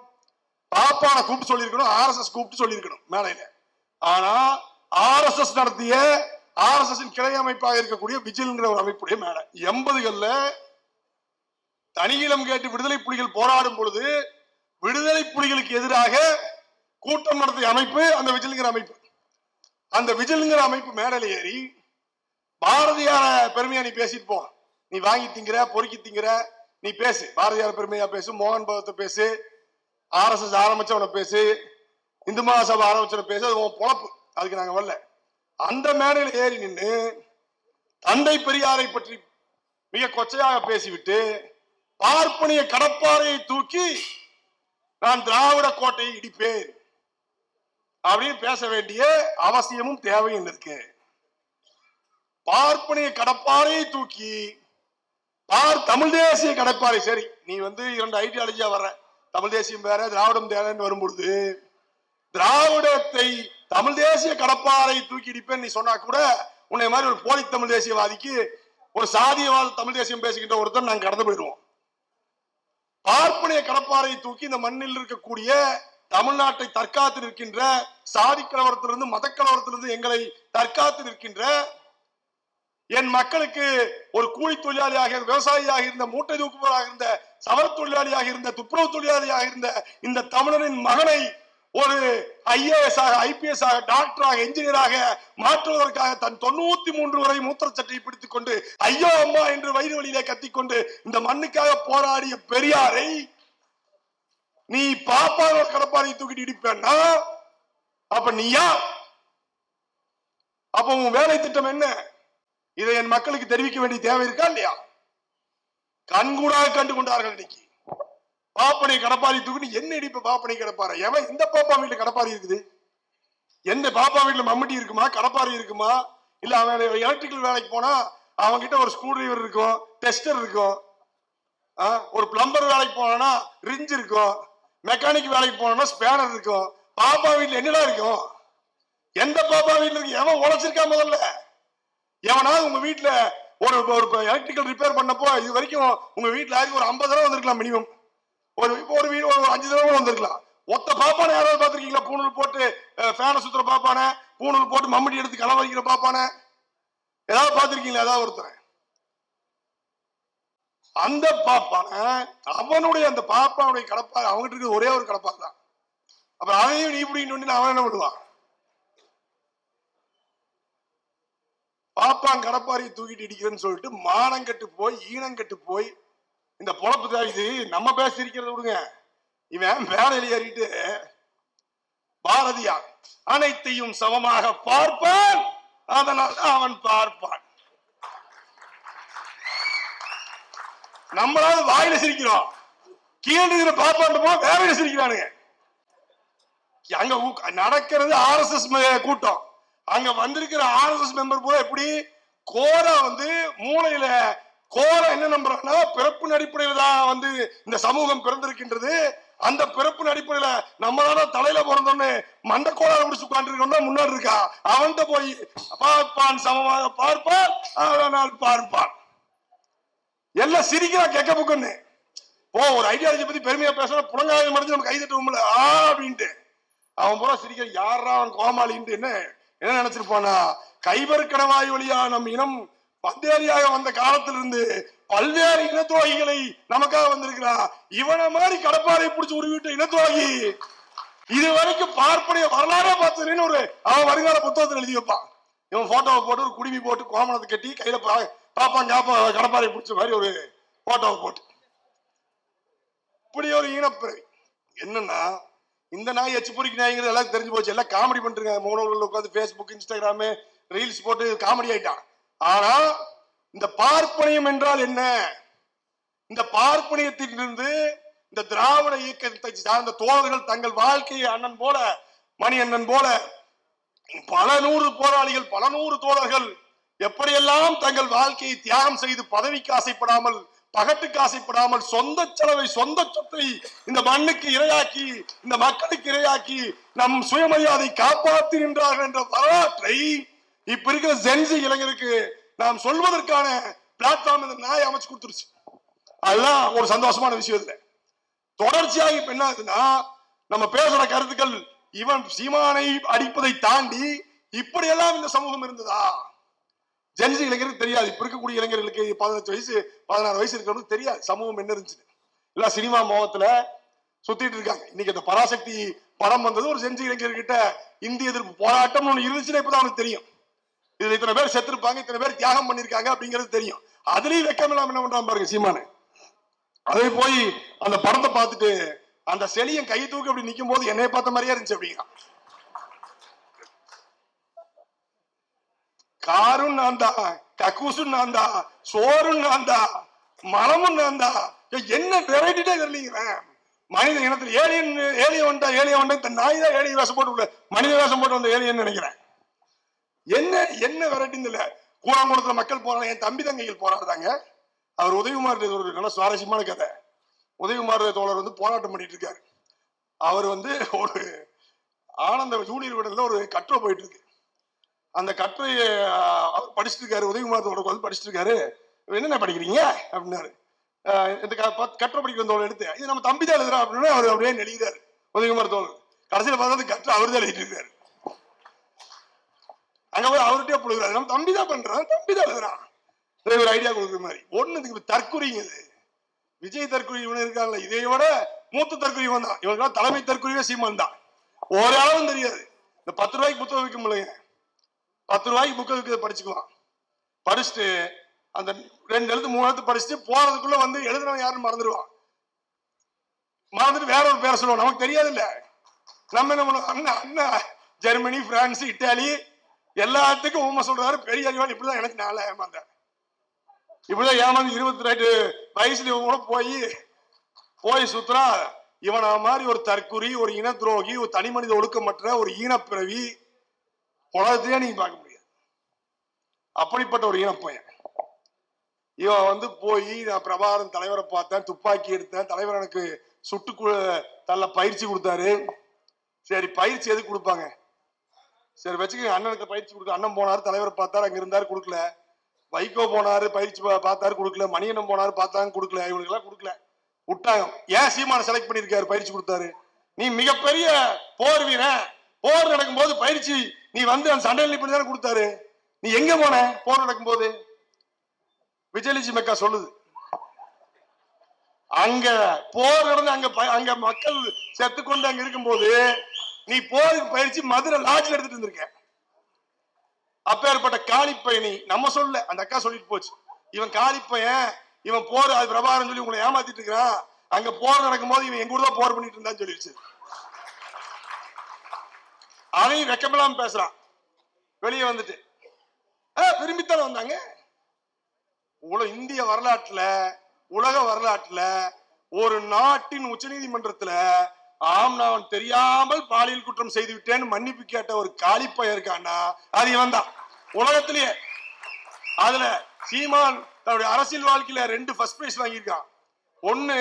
பாப்பான கூப்பிட்டு சொல்லியிருக்கணும், RSS கூப்பிட்டு சொல்லியிருக்கணும் மேலையில. ஆனா RSS நடத்திய RSS கிளை அமைப்பாக இருக்கக்கூடிய விஜில்ங்கிற ஒரு அமைப்புடைய மேல 80களில் தனியிலம் கேட்டு விடுதலை புலிகள் போராடும் பொழுது விடுதலை புலிகளுக்கு எதிராக கூட்டம் நடத்திய அமைப்பு அந்த விஜில்ங்கிற அமைப்பு. அந்த விஜில்ங்கிற அமைப்பு மேடையில ஏறி பாரதியார பெருமையா நீ பேசிட்டு போ, நீ வாங்கி திங்கிற பொறுக்கி திங்கிற, நீ பேசு, பாரதியார பெருமையா பேசு, மோகன் பகவத்தை பேசு, RSS ஆரம்பிச்சவனை பேசு, இந்து மகாசபை ஆரம்பிச்சவனை பேசு, அது உன் பொழப்பு, அதுக்கு நாங்க வரல. அந்த மேடையில ஏறி நின்று தந்தை பெரியாரை பற்றி மிக கொச்சையாக பேசிவிட்டு பார்ப்பனிய கடப்பாறையை தூக்கி நான் திராவிட கோட்டையை இடிப்பேன் அப்படின்னு பேச வேண்டிய அவசியமும் தேவையும் இருக்கு. பார்ப்பனிய கடப்பாறையை தூக்கி தமிழ் தேசிய கடப்பாறை, சரி நீ வந்து 2 ஐடியாலஜியா வர்ற, தமிழ் தேசியம் வேற திராவிடம் தேவைன்னு வரும்பொழுது திராவிடத்தை தமிழ் தேசிய கடப்பாறை தூக்கி இடிப்பேன் நீ சொன்னா கூட உன்னை மாதிரி ஒரு போலி தமிழ் தேசியவாதிக்கு, ஒரு சாதியவாத தமிழ் தேசியம் பேசுகின்ற ஒருத்தர் நாங்க கடந்து போயிடுவோம். பார்ப்பனிய கடப்பாறையை தூக்கி இந்த மண்ணில் இருக்கக்கூடிய தமிழ்நாட்டை தற்காத்து நிற்கின்ற சாதி கலவரத்திலிருந்து மத கலவரத்திலிருந்து எங்களை தற்காத்து நிற்கின்ற என் மக்களுக்கு ஒரு கூலி தொழிலாளியாக, விவசாயியாக இருந்த, மூட்டை தூக்குபவராக இருந்த, சவர தொழிலாளியாக இருந்த, துப்புரவு தொழிலாளியாக இருந்த இந்த தமிழனின் மகனை ஒரு IAS ஆக, IPS ஆக, டாக்டராக, என்ஜினியராக மாற்றுவதற்காக தன் 93 வரை மூத்திர சட்டையை பிடித்துக் கொண்டு ஐயோ அம்மா என்று வயிறு வழியிலே கத்திக்கொண்டு இந்த மண்ணுக்காக போராடிய பெரியாரை நீ பாப்பாவோட கடப்பாறை தூக்கிட்டு இடிப்பேன்னா அப்ப நீயா? அப்ப உன் வேலை திட்டம் என்ன? இதை என் மக்களுக்கு தெரிவிக்க வேண்டிய தேவை இருக்கா இல்லையா? கண்கூடாக கண்டு கொண்டார்கள். இன்னைக்கு பாப்பனை கடப்பாரி தூக்கிட்டு என்ன இடிப்ப? பாப்பனை கடப்பாறை எவன்? இந்த பாப்பா வீட்டுல கடப்பாரி இருக்குது? எந்த பாப்பா வீட்டுல மம்முட்டி இருக்குமா, கடப்பாரி இருக்குமா? இல்ல அவன் எலக்ட்ரிக்கல் வேலைக்கு போனா அவங்க கிட்ட ஒரு ஸ்க்ரூ டிரைவர் இருக்கும், டெஸ்டர் இருக்கும், ஒரு பிளம்பர் வேலைக்கு போனா ரிஞ்ச் இருக்கும், மெக்கானிக் வேலைக்கு போனா ஸ்பேனர் இருக்கும். பாப்பா வீட்டுல என்னடா இருக்கும்? எந்த பாப்பா வீட்டுல இருக்கு? எவன் உழைச்சிருக்கா? முதல்ல எவனாவது உங்க வீட்டுல ஒரு எலக்ட்ரிக்கல் ரிப்பேர் பண்ணப்போ இது வரைக்கும் உங்க வீட்டுல ஒரு 50 தடவை வந்திருக்கலாம் மினிமம். ஒரு வீடு ஒரு 5 தடவை வந்திருக்கலாம். ஒத்த பாப்பான யாராவது பாத்திருக்கீங்களா? பூணூல் போட்டு ஃபேனை சுத்துற பாப்பான, பூணூல் போட்டு மம்முடி எடுத்து கள வைக்கிற பாப்பான ஏதாவது பாத்திருக்கீங்களா? ஏதாவது ஒருத்தர் அந்த பாப்பான அவனுடைய அந்த பாப்பாவுடைய கடப்பாறை அவங்ககிட்ட இருக்கு ஒரே ஒரு கடப்பாறை தான். அப்புறம் அதையும் நீ பிடிக்கணும் அவன் என்ன பண்ணுவான்? பாப்பான் கடப்பாரியை தூக்கிட்டு இடிக்கிறேன்னு சொல்லிட்டு மானம் கட்டு போய் ஈனம் கட்டு போய் இந்த பொழப்பு தான் இது. நம்ம பேசிருக்கிறத விடுங்க, இவன் வேலையில் ஏறிட்டு பாரதியார் அனைத்தையும் சமமாக பார்ப்பான், அதனால் அவன் பார்ப்பான். நம்மளாவது வாயில சிரிக்கிறோம், கீழே பாப்பான் போ வேலையில சிரிக்கிறானுங்க. அங்க நடக்கிறது RSS கூட்டம். அங்க வந்திருக்கிற RSS மெம்பர் பூரா எப்படி கோரா வந்து மூளையில கோரா என்ன நம்புறான்னா பிறப்பு அடிப்படையில தான் வந்து இந்த சமூகம் பிறந்திருக்கின்றது, அந்த பிறப்பு அடிப்படையில நம்ம தானே தலையில பிறந்தோன்னு மண்ட கோளாறு முடிச்சு உட்காந்துருக்கோம்னா முன்னாடி இருக்கா அவன்கிட்ட போய் பார்ப்பான், சமமாக பார்ப்பான், அதனால் பார்ப்பான். எல்லாம் சிரிக்கிறா கெக்க புக்குன்னு. ஒரு ஐடியாலஜி பத்தி பெருமையா பேசுறா புலங்காய மறைஞ்சு நமக்கு கைதட்டுவோம்ல அப்படின்ட்டு அவன் பூரா சிரிக்கிற. யாரா அவன் கோமாளின்ட்டு என்ன நினைச்சிருப்பானா? கைபர் கணவாய் வழியா நம் இனம் பந்தேரியாக வந்த காலத்திலிருந்து பல்வேறு இனத்துவாகிகளை நமக்காக வந்திருக்கிறான். இவனை மாதிரி கடப்பாறை பிடிச்சி உருவிட்ட இனத்துவாகி இது வரைக்கும் பார்ப்பனைய வரலாறே பார்த்ததுன்னு ஒரு அவன் வருங்கால புத்தகத்தில் எழுதி வைப்பான். இவன் போட்டோவை போட்டு ஒரு குடிமி போட்டு கோமணத்தை கட்டி கையில பாப்பான் கடப்பாறை பிடிச்ச மாதிரி ஒரு போட்டோவை போட்டு இப்படி ஒரு ஈனப்பிறவி. என்னன்னா இந்த நாய் எச்சு பொறிக்கு நாய்ங்கிறது எல்லாம் தெரிஞ்சு போச்சு. எல்லாம் காமெடி பண்றீங்க, மூணு உட்காந்து பேஸ்புக், இன்ஸ்டாகிராமு, ரீல்ஸ் போட்டு காமெடி ஆயிட்டான். ஆனா இந்த பார்ப்பனியம் என்றால் என்ன? இந்த பார்ப்பனியத்திலிருந்து இந்த திராவிட இயக்கத்தை சார்ந்த தோழர்கள் தங்கள் வாழ்க்கையை அண்ணன் போல, மணி அண்ணன் போல பல நூறு போராளிகள், பல நூறு தோழர்கள் எப்படியெல்லாம் தங்கள் வாழ்க்கையை தியாகம் செய்து பதவிக்கு ஆசைப்படாமல், பகட்டுக்கு ஆசைப்படாமல், சொந்த செலவை, சொந்த சொத்தை இந்த மண்ணுக்கு இரையாக்கி, இந்த மக்களுக்கு இரையாக்கி நம் சுயமரியாதை காப்பாற்றி நின்றார்கள் என்ற வரலாற்றை இப்ப இருக்கிற ஜென்சி இளைஞருக்கு நாம் சொல்வதற்கான பிளாட்ஃபார்ம் இந்த நாய் அமைச்சு கொடுத்துருச்சு. அதுதான் ஒரு சந்தோஷமான விஷயம். இதுல தொடர்ச்சியாக இப்ப என்ன ஆகுதுன்னா, நம்ம பேசுற கருத்துக்கள் இவன் சீமானை அடிப்பதை தாண்டி இப்படியெல்லாம் இந்த சமூகம் இருந்ததா ஜென்சி இளைஞருக்கு தெரியாது. இப்ப இருக்கக்கூடிய இளைஞர்களுக்கு 18 வயசு 16 வயசு இருக்கிறவங்களுக்கு தெரியாது சமூகம் என்ன இருந்துச்சு. இல்ல சினிமா மோகத்துல சுத்திட்டு இருக்காங்க. இன்னைக்கு அந்த பராசக்தி படம் வந்தது ஒரு ஜென்சி இளைஞர்கிட்ட இந்திய எதிர்ப்பு போராட்டம் ஒண்ணு இருந்துச்சுன்னா இப்பதான் அவனுக்கு தெரியும். இதுல இத்தனை பேர் செத்துருப்பாங்க, இத்தனை பேர் தியாகம் பண்ணிருக்காங்க அப்படிங்கிறது தெரியும். அதுலயும் வெக்கம் இல்லாம என்ன பண்றான் பாருங்க சீமானு. அதே போய் அந்த படத்தை பார்த்துட்டு அந்த செலியன் கை தூக்கி அப்படி நிக்கும் போது என்னைய பார்த்த மாதிரியே இருந்துச்சு அப்படிங்க. காரும் நான் தான், கக்கூசும் நான் தான், சோறும் நான் தான், மலமும் நான் தான். என்ன வெரைட்டிட்டே தெரியலீங்க. மனித இனத்தில் ஏலியன் வந்தா நாய் தான் ஏலியன் வேஷம் போட்டு மனித வேஷம் போட்டு வந்த ஏலியன் நினைக்கிறேன். என்ன வெரைட்டின்னு இல்ல. கூழாங்குளத்துல மக்கள் போறாங்க. என் தம்பி தங்கைகள் போராடுறாங்க. அவர் உதயகுமார் ஒரு நல்ல சுவாரஸ்யமான கதை. உதயகுமார் தோழர் வந்து போராட்டம் பண்ணிட்டு இருக்காரு. அவர் வந்து ஒரு ஆனந்த ஜூனியர் விடல ஒரு கட்டுரை போயிட்டு இருக்கு. அந்த கட்டுரையை அவர் படிச்சுட்டு இருக்காரு. உதயகுமார் தோழர் வந்து படிச்சுட்டு இருக்காரு. என்னென்ன படிக்கிறீங்க அப்படின்னாரு. இந்த கட்டுரை படிக்கிற தோழர் எடுத்து இது நம்ம தம்பி தான் எழுதுறோம் அப்படின்னு அவர் அப்படியே எழுதுறாரு உதயகுமார் தோழர். கடைசியில் பார்த்தா கட்டுரை அவர் தான் எழுதிட்டு இருக்காரு. அங்க போய் அவர்கிட்டயே புழுகிறாரு. நம்ம தம்பி தான் பண்றான், தம்பி தான் எழுதுறான். ஒரு ஐடியா கொடுக்குற மாதிரி ஒண்ணு தற்குறிங்க. விஜய் தற்குறி இவனு இருக்காங்கல்ல, இதை விட மூத்த தற்குறி இவன் தான். இவனுக்கு தலைமை தற்குறியே சீமான் தான். ஒரு ஆளும் தெரியாது. இந்த 10 ரூபாய்க்கு புத்தகம் விற்க முடியல. 10 ரூபாய்க்கு புக்கை விற்க படிச்சுக்குவான். படிச்சுட்டு அந்த 2 எழுத்து 3 எழுத்து படிச்சுட்டு போறதுக்குள்ள வந்து எழுதுனவன் யாருன்னு மறந்துடுவான். மறந்துட்டு வேற ஒரு பேரை சொல்லுவான். நமக்கு தெரியாது இல்ல. நம்ம என்ன பண்ணுவோம், அண்ணா ஜெர்மனி, பிரான்ஸ், இட்டாலி எல்லாத்துக்கும் உண்மை சொல்றாரு. பெரிய அறிவாளி. இப்படிதான் எனக்கு நாள ஏமாந்தேன். இப்படிதான் ஏமாந்து 22 வயசுல இவங்க கூட போய் சுத்துறா. இவன மாதிரி ஒரு தற்குறி, ஒரு இன துரோகி, ஒரு தனி மனித ஒழுக்கமற்ற ஒரு ஈனப்பிறவி உலகத்தையே நீங்க பார்க்க முடியாது. அப்படிப்பட்ட ஒரு ஈனப்பையன் இவன் வந்து போய் நான் பிரபாகரன் தலைவரை பார்த்தேன், துப்பாக்கி எடுத்தேன், தலைவர் எனக்கு சுட்டு தள்ள பயிற்சி கொடுத்தாரு. சரி பயிற்சி எதுக்கு கொடுப்பாங்க? சரி வச்சுக்க, அண்ணனுக்கு பயிற்சி கொடுக்க. அண்ணன் போனாரு, தலைவரை பார்த்தாரு, அங்க இருந்தாரு, கொடுக்கல. வைகோ போனாரு, பயிற்சி பார்த்தாரு, கொடுக்கல. மணியண்ணன் போனாரு, பார்த்தாங்க, கொடுக்கல. இவங்களுக்கு எல்லாம் கொடுக்கல, விட்டாங்க. ஏன் சீமான செலக்ட் பண்ணிருக்காரு, பயிற்சி கொடுத்தாரு. நீ மிகப்பெரிய போர் வீரன், போர் நடக்கும் போது பயிற்சி நீ வந்து அந்த சண்டையில் பண்ணி தானே கொடுத்தாரு. நீ எங்க போன போர் நடக்கும் போது? விஜயலட்சுமி அக்கா சொல்லுது, அங்க போர் நடந்து அங்க மக்கள் செத்துக்கொண்டு அங்க இருக்கும் போது நீ போருக்கு பயிற்சி மதுரை லாட்ஜ்ல எடுத்துட்டு இருந்திருக்க. அப்பேற்பட்ட காளிப்பயணி நம்ம சொல்ல, அந்த அக்கா சொல்லிட்டு போச்சு. இவன் காளிப்பையன், இவன் போர் அது பிரபாகரன் சொல்லி உங்களை ஏமாத்திட்டு இருக்கிறான். அங்க போர் நடக்கும் போது இவன் எங்க கூட தான் போர் பண்ணிட்டு இருந்தான்னு சொல்லிடுச்சு. அதையும் வெக்கமெல்லாம் பேசுறான். வெளியே வந்துட்டு விரும்பித்தானே வந்தாங்க. இந்திய வரலாற்றுல, உலக வரலாற்றுல ஒரு நாட்டின் உச்ச நீதிமன்றத்துல ஆம் நான் தெரியாமல் பாலியல் குற்றம் செய்து விட்டேன்னு மன்னிப்பு கேட்ட ஒரு காளிப்பையன் இருக்கான்னா அது இவன் தான் உலகத்திலேயே. அதுல சீமான் தன்னுடைய அரசியல் வாழ்க்கையில 2 ஃபர்ஸ்ட் பிரைஸ் வாங்கியிருக்கான். ஒண்ணு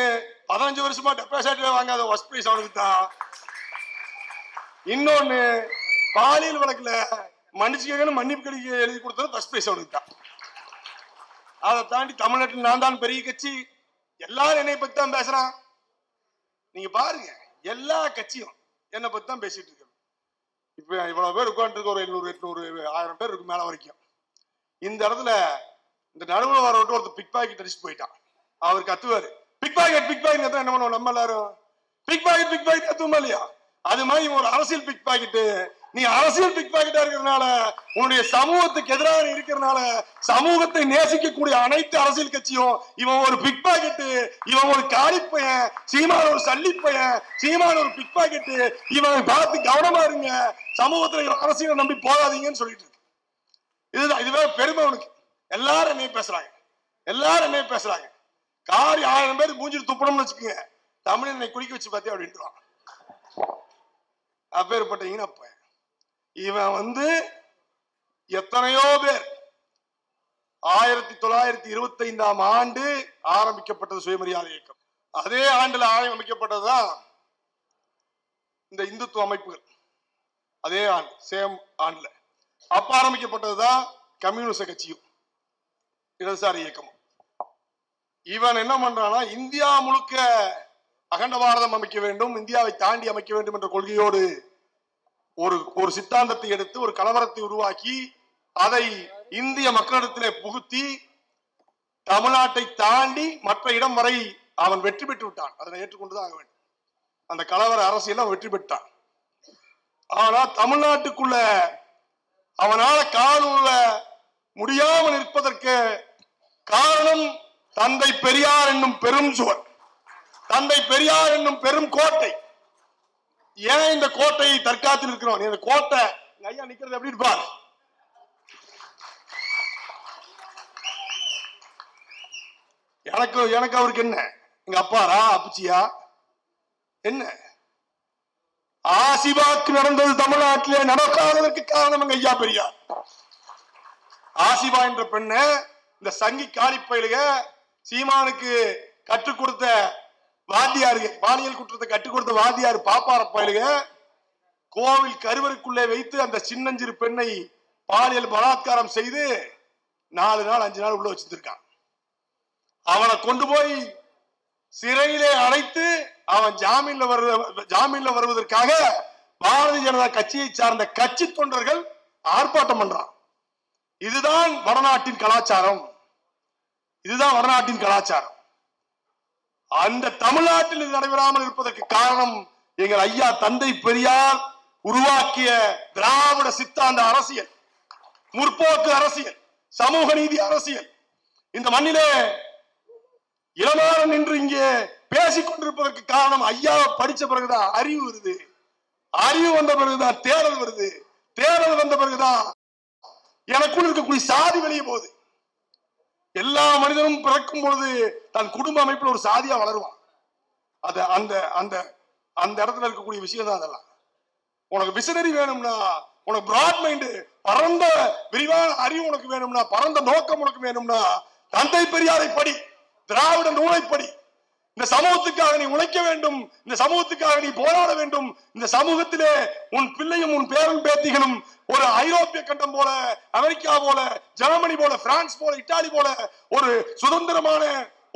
15 வருஷமா டெபாசிட்ல வாங்காத ஃபர்ஸ்ட் பிரைஸ் அவனுக்கு தான். இன்னொன்னு பாலியல் வழக்குல மன்னிச்சுக்கன்னு மன்னிப்பு கடிக்க எழுதி கொடுத்தது ஃபர்ஸ்ட் பிரைஸ் அவனுக்கு தான். அதை தாண்டி தமிழ்நாட்டில் நான் தான் பெரிய கட்சி, எல்லாரும் என்னை பத்தி தான் பேசுறான். நீங்க பாருங்க, எல்லா கட்சியும் என்னை பத்தி தான் பேசிட்டு இருக்கு. இப்ப இவ்வளவு பேர் உட்காந்துருக்கு, ஒரு 700 800 1000 பேர் இருக்கு மேல வரைக்கும். இந்த இடத்துல இந்த நடுவில் வர விட்டு ஒருத்தர் பிக் பாக்கெட் அடிச்சுட்டு போயிட்டான். அவர் கத்துவாரு, பிக் பாக்கெட் என்ன பண்ணுவோம் நம்ம எல்லாரும், பிக் பாக்கெட் கத்துவோமா இல்லையா? அது மாதிரி ஒரு அரசியல் பிக் பாக்கெட். நீ அரசியல் பிக் பாக்கெட்டா இருக்கிறதுனால, உன்னுடைய சமூகத்துக்கு எதிராக இருக்கிறதுனால, சமூகத்தை நேசிக்கக்கூடிய அனைத்து அரசியல் கட்சியும் இவன் ஒரு பிக் பாக்கெட், இவன் ஒரு காளிப்பையன், சீமான் ஒரு சல்லிப்பையன், சீமான் ஒரு பிக் பாக்கெட், இவன் பார்த்து கவனமா இருங்க, சமூகத்துல அரசியலை நம்பி போகாதீங்கன்னு சொல்லிட்டு இருக்கு. இதுவே பெருமை உனக்கு. எல்லாரும் என்ன பேசுறாங்க. காரி 1000 பேருக்கு மூஞ்சிட்டு துப்பணும்னு வச்சுக்கோங்க, தமிழனை குடிக்க வச்சு பார்த்தே அப்படின்றான். அப்பேற்பட்ட இனப்ப இவன் வந்து எத்தனையோ பேர் 1925ஆம் ஆண்டு ஆரம்பிக்கப்பட்டது சுயமரியாதை இயக்கம். அதே ஆண்டுல ஆரம்பிக்கப்பட்டதுதான் இந்த இந்துத்துவ அமைப்புகள். அதே ஆண்டு, சேம் ஆண்டுல அப்ப ஆரம்பிக்கப்பட்டதுதான் கம்யூனிஸ்ட் கட்சியும் இடதுசாரி இயக்கமும். இவன் என்ன பண்றானா, இந்தியா முழுக்க அகண்ட பாரதம் அமைக்க வேண்டும், இந்தியாவை தாண்டி அமைக்க வேண்டும் என்ற கொள்கையோடு ஒரு சித்தாந்தத்தை எடுத்து ஒரு கலவரத்தை உருவாக்கி அதை இந்திய மக்களிடத்திலே புகுத்தி தமிழ்நாட்டை தாண்டி மற்ற இடம் வரை அவன் வெற்றி பெற்று விட்டான். அதனை ஏற்றுக்கொண்டுதான் ஆக வேண்டும். அந்த கலவர அரசியல் அவன் வெற்றி பெற்றான். ஆனா தமிழ்நாட்டுக்குள்ள அவனால காலூர முடியாமல் இருப்பதற்கு காரணம் தந்தை பெரியார் என்னும் பெரும் சுவர், தந்தை பெரியார் என்னும் பெரும் கோட்டை. ஏன் இந்த கோட்டையை தற்காத்து இருக்கிறோம்? இந்த கோட்டை ஐயா நிக்கிறது எப்படி இருப்பார்? எனக்கு அவருக்கு என்ன, எங்க அப்பாரா அப்புச்சியா என்ன? ஆசிபாக்கு நடந்தது தமிழ்நாட்டிலே நடக்காததற்கு காரணம் எங்க ஐயா பெரியார். ஆசிபா என்ற பெண்ணை இந்த சங்கி காலிப்பயிலுக சீமானுக்கு கற்றுக் கொடுத்த வாத்தியாரு, பாலியல் குற்றத்தை கற்றுக் கொடுத்த வாத்தியார் பாப்பார பயிலுக கோவில் கருவறைக்குள்ளே வைத்து அந்த சின்னஞ்சிறு பெண்ணை பாலியல் பலாத்காரம் செய்து 4 நாள் 5 நாள் உள்ள வச்சிருக்கான். அவனை கொண்டு போய் சிறையிலே அடைத்து அவன் ஜாமீன்ல வருவதற்காக பாரதிய ஜனதா கட்சியை சார்ந்த கட்சி தொண்டர்கள் ஆர்ப்பாட்டம் பண்றான். இதுதான் வடநாட்டின் கலாச்சாரம், இதுதான் வடநாட்டின் கலாச்சாரம். அந்த தமிழ்நாட்டில் இது நடைபெறாமல் இருப்பதற்கு காரணம் எங்கள் ஐயா தந்தை பெரியார் உருவாக்கிய திராவிட சித்தாந்த அரசியல், முற்போக்கு அரசியல், சமூக நீதி அரசியல். இந்த மண்ணிலே இளமான நின்று இங்கே பேசிக் கொண்டிருப்பதற்கு காரணம் ஐயாவை படிச்ச பிறகுதான் அறிவு வருது, அறிவு வந்த பிறகுதான் தேடல் வருது, தேடல் வந்த பிறகுதான் எனக்குள் இருக்கக்கூடிய சாதி வெளியே போகுது. எல்லா மனிதனும் பிறக்கும் பொழுது தன் குடும்ப அமைப்பில் ஒரு சாதியா வளருவான். அது அந்த அந்த அந்த இடத்துல இருக்கக்கூடிய விஷயம் தான். அதெல்லாம் உனக்கு விசனரி வேணும்னா, உனக்கு பிராட் மைண்ட், பரந்த விரிவான அறிவு உனக்கு வேணும்னா, பரந்த நோக்கம் உனக்கு வேணும்னா தந்தை பெரியாரை படி, திராவிட நூலை படி. இந்த சமூகத்துக்காக நீ உழைக்க வேண்டும், இந்த சமூகத்துக்காக நீ போராட வேண்டும். இந்த சமூகத்திலே உன் பிள்ளையும் உன் பேரன் பேத்திகளும் ஒரு ஐரோப்பிய கண்டம் போல, அமெரிக்கா போல, ஜெர்மனி போல, பிரான்ஸ் போல, இத்தாலி போல ஒரு சுதந்திரமான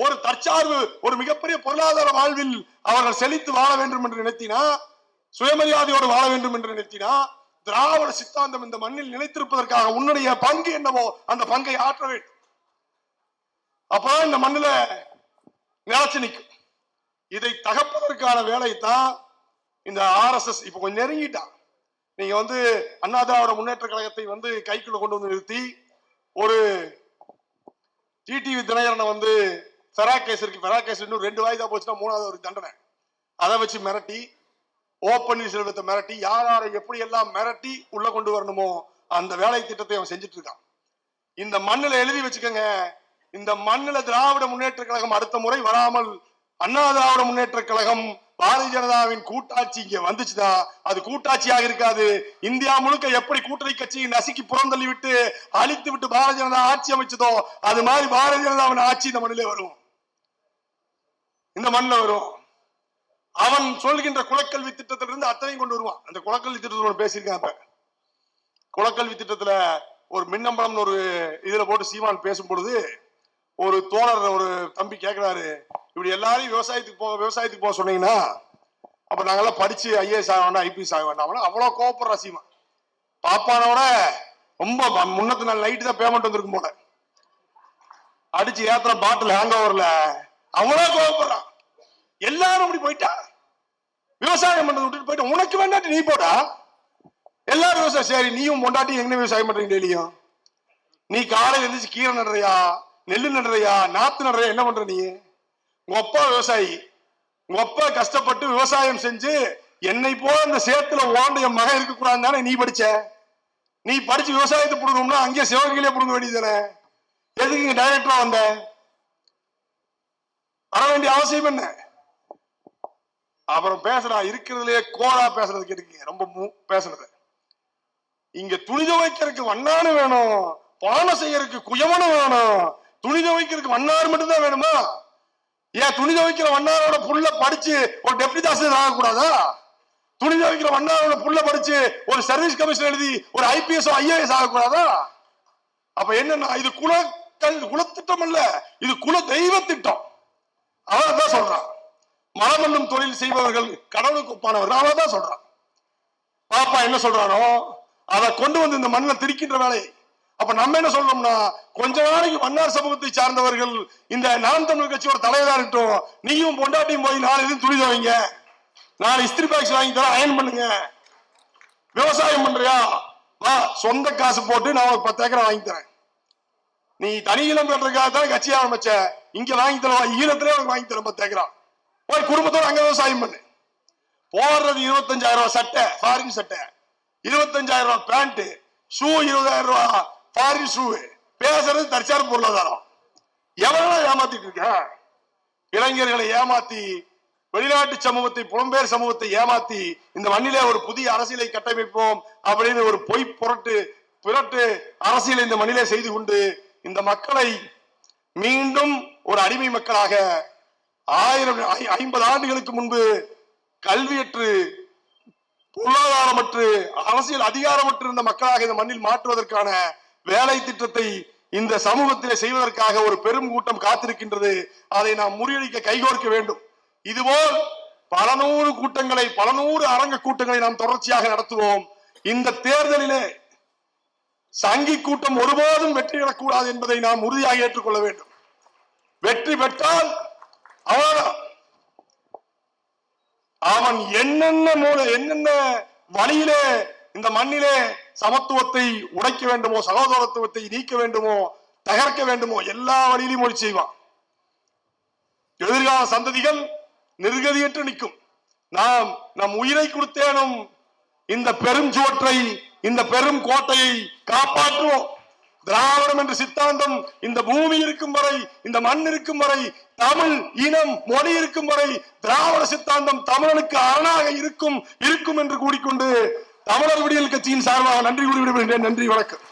ஒரு தற்சார்பு, ஒரு மிகப்பெரிய பொருளாதார வாழ்வில் அவர்கள் செழித்து வாழ வேண்டும் என்று நினைத்தினா, சுயமரியாதையோடு வாழ வேண்டும் என்று நினைத்தினா, திராவிட சித்தாந்தம் இந்த மண்ணில் நிலைத்திருப்பதற்காக உன்னுடைய பங்கு என்னவோ அந்த பங்கை ஆற்ற வேண்டும். அப்பதான் இந்த மண்ணில நிலைச்சு நிற்கும். இதை தகப்பதற்கான வேலை தான் இந்த RSS இப்ப கொஞ்சம் நெருங்கிட்டான். நீங்க அண்ணா திராவிட முன்னேற்ற கழகத்தை கைக்குள்ள கொண்டு வந்து நிறுத்தி ஒரு டிடிவி தினகரனை ஃபெராக் கேஸ் இன்னும் 2 வாய்தா போச்சுன்னா 3வது ஒரு தண்டனை, அதை வச்சு மிரட்டி, பன்னீர்செல்வத்தை மிரட்டி, யாரை எப்படி எல்லாம் மிரட்டி உள்ள கொண்டு வரணுமோ அந்த வேலை திட்டத்தை அவன் செஞ்சுட்டு இருக்கான். இந்த மண்ணில எழுதி வச்சுக்கோங்க, இந்த மண்ணில திராவிட முன்னேற்ற கழகம் அடுத்த முறை வராமல் அண்ணா திராவிட முன்னேற்ற கழகம் பாரதிய ஜனதாவின் கூட்டாட்சி இங்க வந்துச்சுதா, அது கூட்டாட்சியாக இருக்காது. இந்தியா முழுக்க எப்படி கூட்டணி கட்சியை நசுக்கி புறந்தள்ளி விட்டு அழித்து விட்டு பாரதிய ஜனதா ஆட்சி அமைச்சதோ அது மாதிரி பாரதிய ஜனதாவின் ஆட்சி இந்த மண்ணிலே வரும், இந்த மண்ணில் வரும். அவன் சொல்கின்ற குலக்கல்வி திட்டத்திலிருந்து அத்தனையும் கொண்டு வருவான். அந்த குலக்கல்வி திட்டத்தில் பேசியிருக்கான். குலக்கல்வி திட்டத்துல ஒரு மின்னம்பலம் ஒரு இதுல போட்டு சீமான் பேசும் பொழுது ஒரு தோழர் ஒரு தம்பி கேட்கிறாரு, இப்படி எல்லாரையும் விவசாயத்துக்கு போக சொன்னீங்கன்னா அப்ப நாங்கெல்லாம் படிச்சு IAS ஆக வேண்டாம், IPS ஆக வேண்டாம். அவ்வளவு கோவப்படுற சீமா. பாப்பானோட ரொம்ப முன்னத்து நாள் நைட்டு தான் பேமெண்ட் வந்திருக்கும் போல, அடிச்சு ஏத்துற பாட்டில் ஹேங் ஓவர்ல அவ்வளவு கோவப்படுறான். எல்லாரும் அப்படி போயிட்டா, விவசாயம் பண்றது விட்டுட்டு போயிட்டு உனக்கு வேண்டாட்டி நீ போடா. எல்லாரும் விவசாயம், சரி நீயும் பொண்டாட்டி எங்க விவசாயம் பண்றீங்க டெய்லியும்? நீ காலையில் எழுந்திரிச்சு கீரை நடுறியா, நெல்லு நடுறியா, நாத்து நடுறியா, என்ன பண்ற நீ? உங்க அப்பா விவசாயி, உங்க அப்பா கஷ்டப்பட்டு விவசாயம் செஞ்சு என்னை போல அந்த சேத்துல ஓண்ட என் மகன் இருக்க கூடாது தானே நீ படிச்ச? நீ படிச்சு விவசாயத்தை புடுங்கணும்னா அங்கே சிவகங்கையிலே புடுங்க வேண்டியதானே? எதுக்கு இங்க டைரக்டரா வந்த? வர வேண்டிய அவசியம் என்ன? அப்புறம் பேசுறா, இருக்கிறதுலயே கோரா பேசுறது கேட்டுக்கீங்க, ரொம்ப பேசுறது. இங்க துணி துவைக்கிறதுக்கு வண்ணானு வேணும், பானை செய்யறதுக்கு குயவனும் வேணும், துணி துவைக்கிறதுக்கு வண்ணாறு மட்டும் தான் வேணுமா? ஏன் துணி துவைக்கிற வண்ணாரோட புள்ள படிச்சு ஒரு டெப்டி தாசில்தார் ஆகக்கூடாதா? துணி துவைக்கிற வண்ணாரோட புள்ள படிச்சு ஒரு சர்வீஸ் கமிஷன் எழுதி ஒரு IPS IAS ஆகக்கூடாதா? அப்ப என்னன்னா இது குலத்திட்டம் அல்ல, இது குல தெய்வ திட்டம். அவன் தான் சொல்றான், மரமண்ணும் தொழில் செய்பவர்கள் கடவுளுக்கு ஒப்பானவர்கள். அவன் தான் சொல்றான். பாப்பா என்ன சொல்றானோ அதை கொண்டு வந்து இந்த மண்ணை திரிக்கின்ற வேலை. அப்ப நம்ம என்ன சொல்றோம்னா, கொஞ்ச நாளைக்கு மன்னார் சமூகத்தை சார்ந்தவர்கள் இந்த நாம் தமிழ் கட்சியோட தலைவரா இருக்கட்டும், நீயும் பொண்டாட்டியும் போய் 4 எதுவும் துணி துவைங்க, 4 இஸ்திரி பாக்ஸ் வாங்கி தர, அயன் பண்ணுங்க. விவசாயம் பண்றியா, வா சொந்த காசு போட்டு நான் ஒரு 10 ஏக்கரை வாங்கி தரேன். நீ தனி இளம் பெற்றதுக்காக தான் கட்சி ஆரம்பிச்ச, இங்க வாங்கி தர, ஈழத்திலே வாங்கி தரேன் 10 ஏக்கரா, போய் குடும்பத்தோட அங்க விவசாயம் பண்ணு. போடுறது 25,000 ரூபாய் சட்டை, ஃபாரின் சட்டை, 25,000 ரூபாய் பேண்ட், ஷூ 20,000 ரூபாய் ஃபாரின் ஷூ, பேசுறது தற்சார்பு பொருளாதாரம். எவ்வளவு ஏமாத்திட்டு இருக்க? இளைஞர்களை ஏமாத்தி, வெளிநாட்டு சமூகத்தை, புலம்பெயர் சமூகத்தை ஏமாத்தி இந்த மண்ணிலே ஒரு புதிய அரசியலை கட்டமைப்போம் அப்படின்னு ஒரு பொய் புரட்டு அரசியலை இந்த மண்ணிலே செய்து கொண்டு இந்த மக்களை மீண்டும் ஒரு அடிமை மக்களாக 50 ஆண்டுகளுக்கு முன்பு கல்வியற்று, பொருளாதாரமற்று, அரசியல் அதிகாரமற்று இருந்த மக்களாக இந்த மண்ணில் மாற்றுவதற்கான வேலை திட்டத்தை இந்த சமூகத்திலே செய்வதற்காக ஒரு பெரும் கூட்டம் காத்திருக்கின்றது. அதை நாம் முறியடிக்க கைகோர்க்க வேண்டும். இதுபோல் பல நூறு கூட்டங்களை, பல நூறு அரங்க கூட்டங்களை நாம் தொடர்ச்சியாக நடத்துவோம். இந்த தேர்தலிலே சங்கி கூட்டம் ஒருபோதும் வெற்றி பெறக்கூடாது என்பதை நாம் உறுதியாக ஏற்றுக்கொள்ள வேண்டும். வெற்றி பெற்றால் அவன் என்னென்ன வழியிலே இந்த மண்ணிலே சமத்துவத்தை உடைக்க வேண்டுமோ, சகோதரத்துவத்தை நீக்க வேண்டுமோ, தகர்க்க வேண்டுமோ, எல்லா வழியிலும் முயற்சி செய்வான். எதிர்கால சந்ததிகள் நிர்கதியற்று நிற்கும். நாம் நம் உயிரை கொடுத்தேனும் இந்த பெரும் சுவற்றை, இந்த பெரும் கோட்டையை காப்பாற்றுவோம். திராவிடம் என்ற சித்தாந்தம் இந்த பூமி இருக்கும் வரை, இந்த மண் இருக்கும் வரை, தமிழ் இனம் மொழி இருக்கும் வரை திராவிட சித்தாந்தம் தமிழனுக்கு அரணாக இருக்கும் என்று கூறிக்கொண்டு தமிழர் விடியல் கட்சியின் சார்பாக நன்றி கூறி விடுகின்றேன். நன்றி, வணக்கம்.